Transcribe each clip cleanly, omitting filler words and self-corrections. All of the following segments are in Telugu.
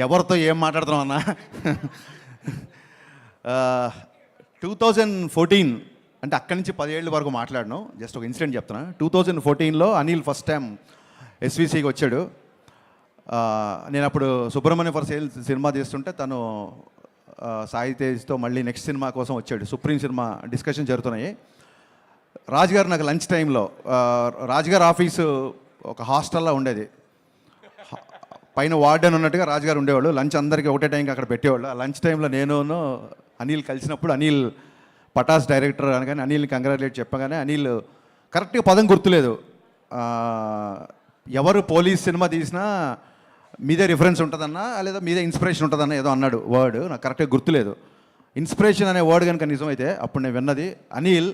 ఎవరితో ఏం మాట్లాడుతున్నాం అన్న. 2014 అంటే అక్కడి నుంచి 10 ఏళ్ళ వరకు మాట్లాడను. జస్ట్ ఒక ఇన్సిడెంట్ చెప్తున్నా. 2014లో అనిల్ ఫస్ట్ టైం ఎస్విసికి వచ్చాడు. నేను అప్పుడు సుబ్రహ్మణ్య ఫర్ సేల్ సినిమా తీస్తుంటే తను సాయి తేజ్తో మళ్ళీ నెక్స్ట్ సినిమా కోసం వచ్చాడు. సుప్రీం సినిమా డిస్కషన్ జరుగుతున్నాయి. రాజుగారు నాకు లంచ్ టైంలో, రాజుగారు ఆఫీసు ఒక హాస్టల్లో ఉండేది. పైన వార్డెన్ ఉన్నట్టుగా రాజుగారు ఉండేవాళ్ళు. లంచ్ అందరికీ ఒకటే టైంకి అక్కడ పెట్టేవాళ్ళు. ఆ లంచ్ టైంలో నేను అనిల్ కలిసినప్పుడు అనిల్ పటాస్ డైరెక్టర్ అనగానే అనిల్ని కంగ్రాచులేట్ చెప్పగానే అనిల్ కరెక్ట్గా పదం గుర్తులేదు. ఎవరు పోలీస్ సినిమా తీసినా మీదే రిఫరెన్స్ ఉంటుందన్నా లేదా మీదే ఇన్స్పిరేషన్ ఉంటుందన్న ఏదో అన్నాడు వర్డ్, నాకు కరెక్ట్గా గుర్తులేదు. ఇన్స్పిరేషన్ అనే వర్డ్ కనుక నిజమైతే అప్పుడు నేను విన్నది అనిల్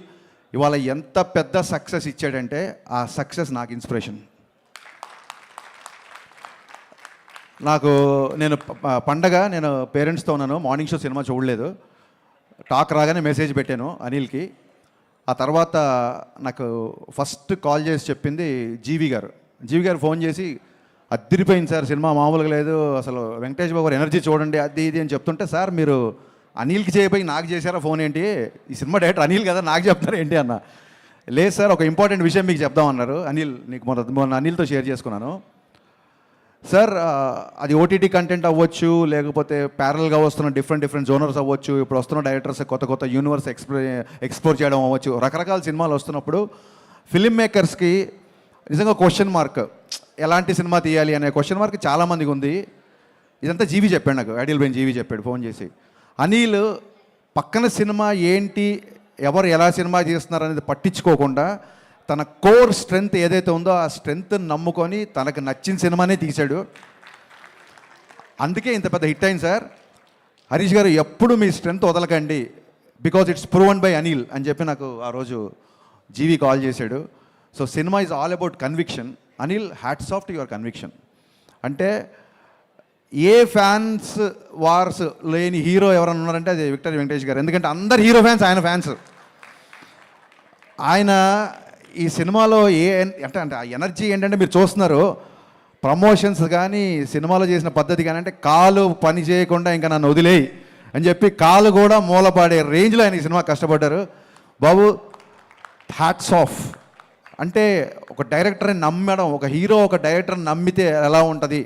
ఇవాళ ఎంత పెద్ద సక్సెస్ ఇచ్చాడంటే ఆ సక్సెస్ నాకు ఇన్స్పిరేషన్. నేను పండగ నేను పేరెంట్స్తో ఉన్నాను, మార్నింగ్ షో సినిమా చూడలేదు. టాక్ రాగానే మెసేజ్ పెట్టాను అనిల్కి. ఆ తర్వాత నాకు ఫస్ట్ కాల్ చేసి చెప్పింది జీవి గారు ఫోన్ చేసి అదిరిపోయింది సార్, సినిమా మామూలుగా లేదు, అసలు వెంకటేష్ బాబు ఎనర్జీ చూడండి అది ఇది అని చెప్తుంటే, సార్ మీరు అనిల్కి చేయబోయి నాకు చేశారా ఫోన్ ఏంటి, ఈ సినిమా డైరెక్టర్ అనిల్ కదా నాకు చెప్తారా ఏంటి అన్న. లేదు సార్ ఒక ఇంపార్టెంట్ విషయం మీకు చెప్దామన్నారు. అనిల్ నీకు మొన్న అనిల్తో షేర్ చేసుకున్నాను సార్. అది ఓటీటీ కంటెంట్ అవ్వచ్చు, లేకపోతే ప్యారల్గా వస్తున్న డిఫరెంట్ జోనర్స్ అవ్వచ్చు, ఇప్పుడు వస్తున్న డైరెక్టర్స్ కొత్త యూనివర్స్ ఎక్స్ప్లోర్ చేయడం అవ్వచ్చు, రకరకాల సినిమాలు వస్తున్నప్పుడు ఫిల్మ్ మేకర్స్కి నిజంగా క్వశ్చన్ మార్క్, ఎలాంటి సినిమా తీయాలి అనే క్వశ్చన్ మార్క్ చాలామందికి ఉంది. ఇదంతా జీవి చెప్పాడు నాకు, ఐడియల్ బెయిన్ జీవి చెప్పాడు ఫోన్ చేసి. అనిల్ పక్కన సినిమా ఏంటి, ఎవరు ఎలా సినిమా చేస్తున్నారు అనేది పట్టించుకోకుండా తన కోర్ స్ట్రెంగ్త్ ఏదైతే ఉందో ఆ స్ట్రెంగ్త్ నమ్ముకొని తనకు నచ్చిన సినిమానే తీశాడు. అందుకే ఇంత పెద్ద హిట్ అయింది సార్. హరీష్ గారు ఎప్పుడు మీ స్ట్రెంగ్త్ వదలకండి, because it's proven by Anil అని చెప్పి నాకు ఆ రోజు జీవి కాల్ చేశాడు. So cinema is all about conviction. Anil, hats off to your conviction. అంటే ఏ ఫ్యాన్స్ వార్స్ లేని హీరో ఎవరైనా ఉన్నారంటే అది విక్టరీ వెంకటేష్ గారు. ఎందుకంటే అందరు హీరో ఫ్యాన్స్ ఆయన ఫ్యాన్స్. ఆయన ఈ సినిమాలో అంటే ఆ ఎనర్జీ ఏంటంటే మీరు చూస్తున్నారు, ప్రమోషన్స్ కానీ సినిమాలో చేసిన పద్ధతి కానీ, అంటే కాలు పని చేయకుండా ఇంకా నన్ను వదిలేయి అని చెప్పి కాలు కూడా మూలపాడే రేంజ్లో ఆయన ఈ సినిమా కష్టపడ్డారు. బాబు హ్యాట్స్ ఆఫ్. అంటే ఒక డైరెక్టర్ని నమ్మడం, ఒక హీరో ఒక డైరెక్టర్ని నమ్మితే ఎలా ఉంటుంది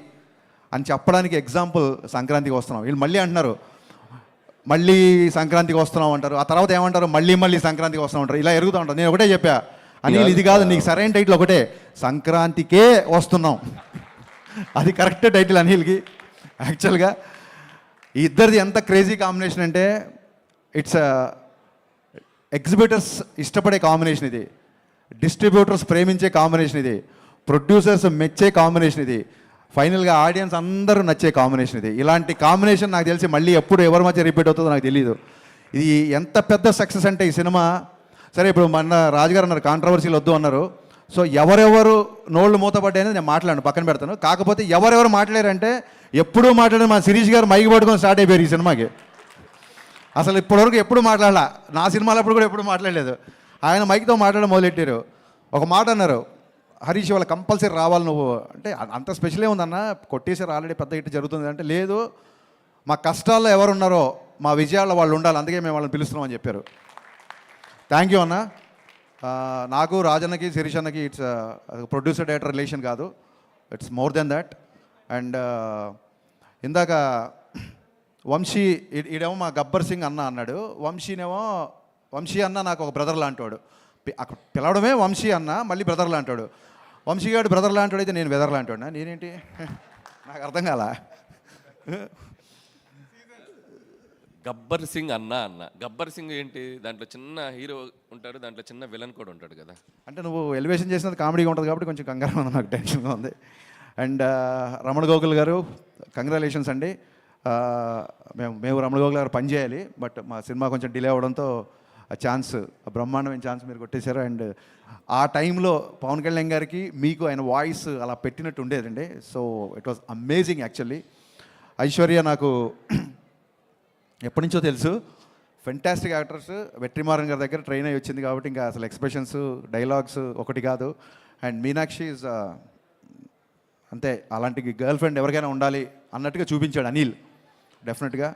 అని చెప్పడానికి ఎగ్జాంపుల్ సంక్రాంతికి వస్తున్నాం. వీళ్ళు మళ్ళీ అంటున్నారు మళ్ళీ సంక్రాంతికి వస్తున్నాం అంటారు, ఆ తర్వాత ఏమంటారు మళ్ళీ సంక్రాంతికి వస్తున్నాం అంటారు, ఇలా ఎరుగుతూ ఉంటారు. నేను ఒకటే చెప్పా అనిల్, ఇది కాదు నీకు సరైన టైటిల్ ఒకటే, సంక్రాంతికే వస్తున్నాం. అది కరెక్ట్ టైటిల్ అనిల్కి. యాక్చువల్గా ఈ ఇద్దరిది ఎంత క్రేజీ కాంబినేషన్ అంటే ఇట్స్ ఎగ్జిబిటర్స్ ఇష్టపడే కాంబినేషన్ ఇది, డిస్ట్రిబ్యూటర్స్ ప్రేమించే కాంబినేషన్ ఇది, ప్రొడ్యూసర్స్ మెచ్చే కాంబినేషన్ ఇది, ఫైనల్గా ఆడియన్స్ అందరూ నచ్చే కాంబినేషన్ ఇది. ఇలాంటి కాంబినేషన్ నాకు తెలిసి మళ్ళీ ఎప్పుడు ఎవరి మధ్య రిపీట్ అవుతుందో నాకు తెలియదు. ఇది ఎంత పెద్ద సక్సెస్ అంటే ఈ సినిమా. సరే ఇప్పుడు మన రాజుగారు అన్నారు కాంట్రవర్సీలు వద్దు అన్నారు. సో ఎవరెవరు నోళ్ళు మూతపడ్డాయని నేను మాట్లాడను, పక్కన పెడతాను. కాకపోతే ఎవరెవరు మాట్లాడారంటే ఎప్పుడూ మాట్లాడారు మా శిరీష్ గారు మైకి పట్టుకొని స్టార్ట్ అయిపోయారు ఈ సినిమాకి. అసలు ఇప్పటివరకు ఎప్పుడు మాట్లాడాల, నా సినిమాలప్పుడు కూడా ఎప్పుడు మాట్లాడలేదు. ఆయన మైక్తో మాట్లాడడం మొదలెట్టారు. ఒక మాట అన్నారు, హరీష్ వాళ్ళ కంపల్సరీ రావాలి నువ్వు అంటే. అంత స్పెషల్ ఏముందన్న, కొట్టేసారు ఆల్రెడీ పెద్ద హిట్ జరుగుతుంది అంటే. లేదు, మా కష్టాల్లో ఎవరున్నారో మా విజయాల్లో వాళ్ళు ఉండాలి, అందుకే మేము వాళ్ళని పిలుస్తున్నాం అని చెప్పారు. థ్యాంక్ యూ అన్న. నాకు రాజన్నకి శిరీష్ అన్నకి ఇట్స్ ప్రొడ్యూసర్ డైరెక్టర్ రిలేషన్ కాదు, it's more than that. And ఇందాక వంశీ ఈడేమో మా గబ్బర్ సింగ్ అన్న అన్నాడు, వంశీ అన్న నాకు ఒక బ్రదర్ లాంటివాడు. అక్కడ పిలవడమే వంశీ అన్న, మళ్ళీ బ్రదర్ లాంటాడు. వంశీ గారు బ్రదర్ లాంటాడు అయితే నేను వెదర్ లాంటాడు. నేనేంటి నాకు అర్థం కాల. గబ్బర్ సింగ్ అన్న గబ్బర్ సింగ్ ఏంటి, దాంట్లో చిన్న హీరో ఉంటాడు, దాంట్లో చిన్న విలన్ కూడా ఉంటాడు కదా. అంటే నువ్వు ఎలివేషన్ చేసినది కామెడీగా ఉంటుంది కాబట్టి కొంచెం కంగారు ఉంది, నాకు టెన్షన్గా ఉంది. అండ్ రమణ గోకుల్ గారు కంగ్రాచులేషన్స్ అండి. మేము రమణ గోకుల్ గారు పనిచేయాలి, బట్ మా సినిమా కొంచెం డిలే అవ్వడంతో ఆ ఛాన్స్, బ్రహ్మాండమైన ఛాన్స్ మీరు కొట్టేశారు. అండ్ ఆ టైంలో పవన్ కళ్యాణ్ గారికి మీకు ఆయన వాయిస్ అలా పెట్టినట్టు ఉండేదండి. So it was amazing actually. Aishwarya నాకు ఎప్పటి నుంచో తెలుసు, ఫెంటాస్టిక్ యాక్టర్స్. వెట్రిమారన్ గారి దగ్గర ట్రైన్ అయ్యి వచ్చింది కాబట్టి ఇంకా అసలు ఎక్స్ప్రెషన్స్ డైలాగ్స్ ఒకటి కాదు. అండ్ మీనాక్షి ఈజ్ అంతే, అలాంటి గర్ల్ ఫ్రెండ్ ఎవరికైనా ఉండాలి అన్నట్టుగా చూపించాడు అనిల్ డెఫినెట్గా.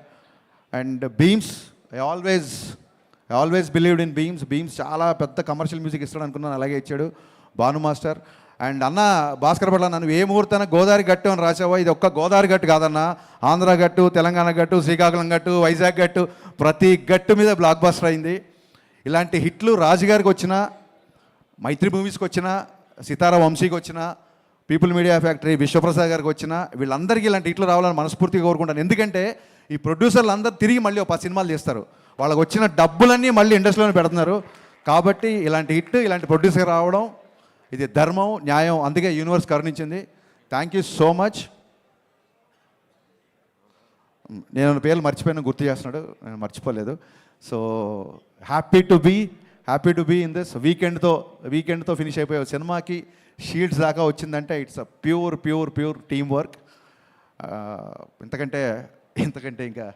And Bheems, I always believed in Bheems చాలా పెద్ద కమర్షియల్ మ్యూజిక్ ఇస్తాడు అనుకున్నాను, అలాగే ఇచ్చాడు భాను మాస్టర్. అండ్ అన్న భాస్కర్ పట్ల నన్ను ఏ ముహూర్తాన గోదావరి గట్టు అని రాసావో, ఇది ఒక్క గోదావరి గట్టు కాదన్న, ఆంధ్ర గట్టు, తెలంగాణ గట్టు, శ్రీకాకుళం గట్టు, వైజాగ్ గట్టు, ప్రతి గట్టు మీద బ్లాక్ బస్టర్ అయింది. ఇలాంటి హిట్లు రాజుగారికి వచ్చిన, మైత్రి మూవీస్కి వచ్చిన, సితారా వంశీకి వచ్చిన, పీపుల్ మీడియా ఫ్యాక్టరీ విశ్వప్రసాద్ గారికి వచ్చిన, వీళ్ళందరికీ ఇలాంటి హిట్లు రావాలని మనస్ఫూర్తిగా కోరుకుంటాను. ఎందుకంటే ఈ ప్రొడ్యూసర్లు అందరూ తిరిగి మళ్ళీ ఒక 10 సినిమాలు చేస్తారు, వాళ్ళకి వచ్చిన డబ్బులన్నీ మళ్ళీ ఇండస్ట్రీలోనే పెడుతున్నారు. కాబట్టి ఇలాంటి హిట్, ఇలాంటి ప్రొడ్యూసర్ రావడం ఇది ధర్మం, న్యాయం, అందుకే యూనివర్స్ కరుణించింది. Thank you so much. నేను పేర్లు మర్చిపోయినా గుర్తు చేస్తున్నాడు, నేను మర్చిపోలేదు. So happy to be in this. వీకెండ్తో ఫినిష్ అయిపోయే సినిమాకి షీల్డ్స్ దాకా వచ్చిందంటే it's a pure team work. ఇంతకంటే ఇంకా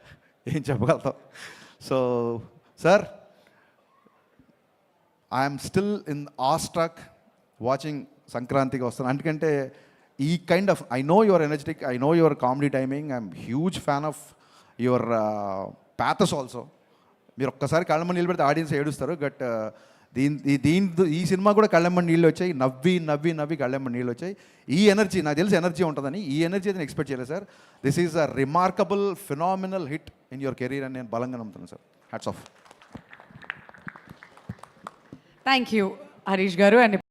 ఏం చెప్పగలుగుతాం. So sir, I'm still in awestruck watching సంక్రాంతికి వస్తాను. ఎందుకంటే ఈ kind of, I know your energetic, I know your comedy timing, I'm huge fan of your pathos also. మీరు ఒక్కసారి కళ్ళమ్మని నీళ్ళు పెడితే ఆడియన్స్ ఏడుస్తారు. బట్ ఈ సినిమా కూడా కళ్ళమ్మని నీళ్ళు వచ్చాయి, నవ్వి కళ్ళమ్మని నీళ్ళు వచ్చాయి. ఈ ఎనర్జీ నాకు తెలిసి ఎనర్జీ ఉంటుందని, ఈ ఎనర్జీ అయితే నేను ఎక్స్పెక్ట్ చేయలేదు sir. This is a remarkable phenomenal hit in your career అని నేను బలంగా నమ్ముతున్నాను sir. Hats off. Thank you Harish గారు. అండ్